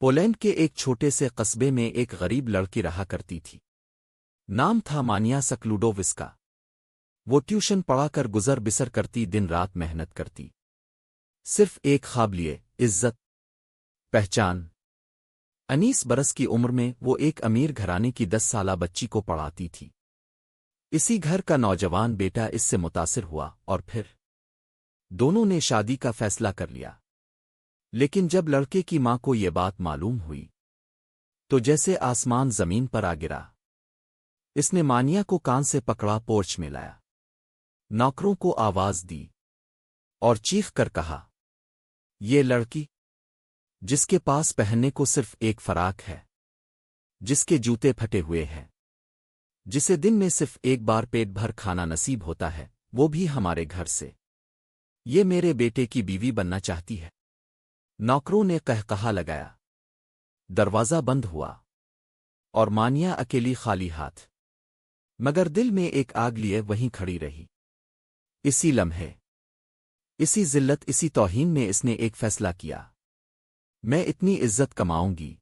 Poland کے ایک چھوٹے سے قصبے میں ایک غریب لڑکی رہا کرتی تھی۔ نام تھا مانیا سکلوڈووسکا۔ وہ ٹیوشن پڑھا کر گزر بسر کرتی، دن رات محنت کرتی، صرف ایک خواب لیے، عزت، پہچان۔ 19 برس کی عمر میں وہ ایک امیر گھرانے کی 10 سالہ بچی کو پڑھاتی تھی۔ اسی گھر کا نوجوان بیٹا اس سے متاثر ہوا اور پھر دونوں نے شادی کا فیصلہ کر لیا۔ لیکن جب لڑکے کی ماں کو یہ بات معلوم ہوئی تو جیسے آسمان زمین پر آ گرا۔ اس نے مانیا کو کان سے پکڑا، پورچ میں لایا، نوکروں کو آواز دی اور چیخ کر کہا، یہ لڑکی جس کے پاس پہننے کو صرف ایک فراق ہے، جس کے جوتے پھٹے ہوئے ہیں، جسے دن میں صرف ایک بار پیٹ بھر کھانا نصیب ہوتا ہے، وہ بھی ہمارے گھر سے، یہ میرے بیٹے کی بیوی بننا چاہتی ہے۔ نوکروں نے قہقہا لگایا، دروازہ بند ہوا اور مانیا اکیلی خالی ہاتھ، مگر دل میں ایک آگ لیے وہیں کھڑی رہی۔ اسی لمحے، اسی ذلت، اسی توہین میں اس نے ایک فیصلہ کیا، میں اتنی عزت کماؤں گی،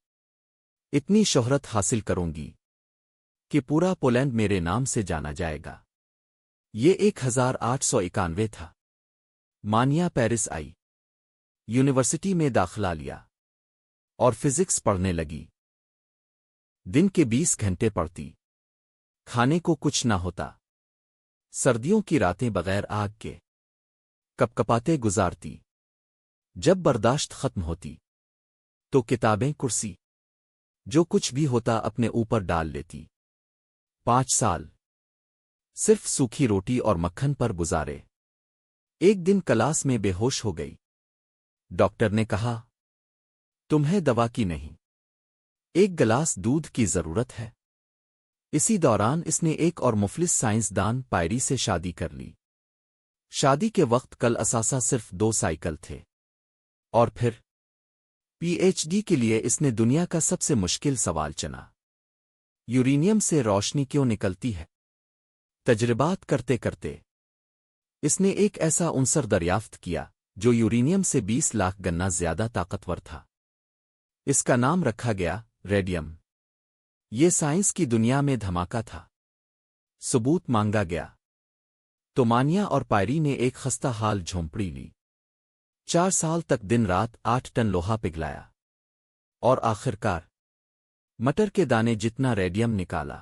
اتنی شہرت حاصل کروں گی کہ پورا پولینڈ میرے نام سے جانا جائے گا۔ یہ 1891 تھا۔ مانیا پیرس آئی، یونیورسٹی میں داخلہ لیا اور فزکس پڑھنے لگی۔ دن کے 20 گھنٹے پڑھتی، کھانے کو کچھ نہ ہوتا، سردیوں کی راتیں بغیر آگ کے کپکپاتے گزارتی۔ جب برداشت ختم ہوتی تو کتابیں، کرسی، جو کچھ بھی ہوتا اپنے اوپر ڈال لیتی۔ 5 سال صرف سوکھی روٹی اور مکھن پر گزارے۔ ایک دن کلاس میں بے ہوش ہو گئی۔ ڈاکٹر نے کہا، تمہیں دوا کی نہیں، ایک گلاس دودھ کی ضرورت ہے۔ اسی دوران اس نے ایک اور مفلس سائنسدان پائری سے شادی کر لی۔ شادی کے وقت کل اثاثہ صرف 2 سائیکل تھے، اور پھر پی ایچ ڈی کے لیے اس نے دنیا کا سب سے مشکل سوال چنا، یورینیم سے روشنی کیوں نکلتی ہے؟ تجربات کرتے کرتے اس نے ایک ایسا عنصر دریافت کیا جو یورینیم سے 20 لاکھ گنا زیادہ طاقتور تھا۔ اس کا نام رکھا گیا ریڈیم۔ یہ سائنس کی دنیا میں دھماکہ تھا۔ ثبوت مانگا گیا تو مانیا اور پائری نے ایک خستہ حال جھونپڑی لی۔ 4 سال تک دن رات 8 ٹن لوہا پگھلایا، اور آخرکار مٹر کے دانے جتنا ریڈیم نکالا۔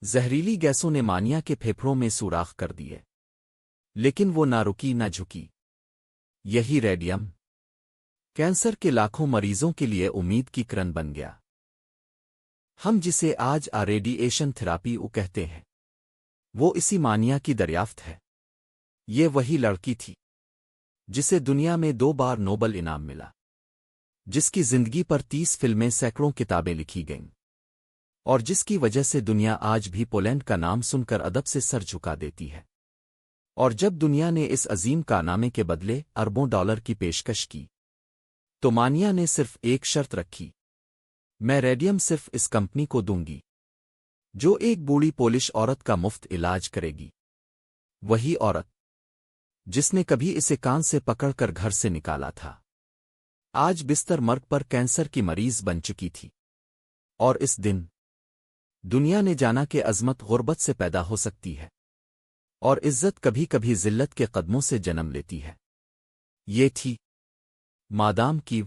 زہریلی گیسوں نے مانیا کے پھیپھڑوں میں سوراخ کر دیے، لیکن وہ نہ رکی نہ جھکی۔ یہی ریڈیم کینسر کے لاکھوں مریضوں کے لیے امید کی کرن بن گیا۔ ہم جسے آج ریڈیئیشن تھراپی کہتے ہیں، وہ اسی مانیا کی دریافت ہے۔ یہ وہی لڑکی تھی جسے دنیا میں 2 بار نوبل انعام ملا، جس کی زندگی پر 30 فلمیں، سینکڑوں کتابیں لکھی گئیں، اور جس کی وجہ سے دنیا آج بھی پولینڈ کا نام سن کر ادب سے سر جھکا دیتی ہے۔ اور جب دنیا نے اس عظیم کارنامے کے بدلے اربوں ڈالر کی پیشکش کی تو مانیا نے صرف ایک شرط رکھی، میں ریڈیم صرف اس کمپنی کو دوں گی جو ایک بوڑھی پولش عورت کا مفت علاج کرے گی۔ وہی عورت جس نے کبھی اسے کان سے پکڑ کر گھر سے نکالا تھا، آج بستر مرگ پر کینسر کی مریض بن چکی تھی۔ اور اس دن دنیا نے جانا کہ عظمت غربت سے پیدا ہو سکتی ہے، اور عزت کبھی کبھی ذلت کے قدموں سے جنم لیتی ہے۔ یہ تھی مادام کیو۔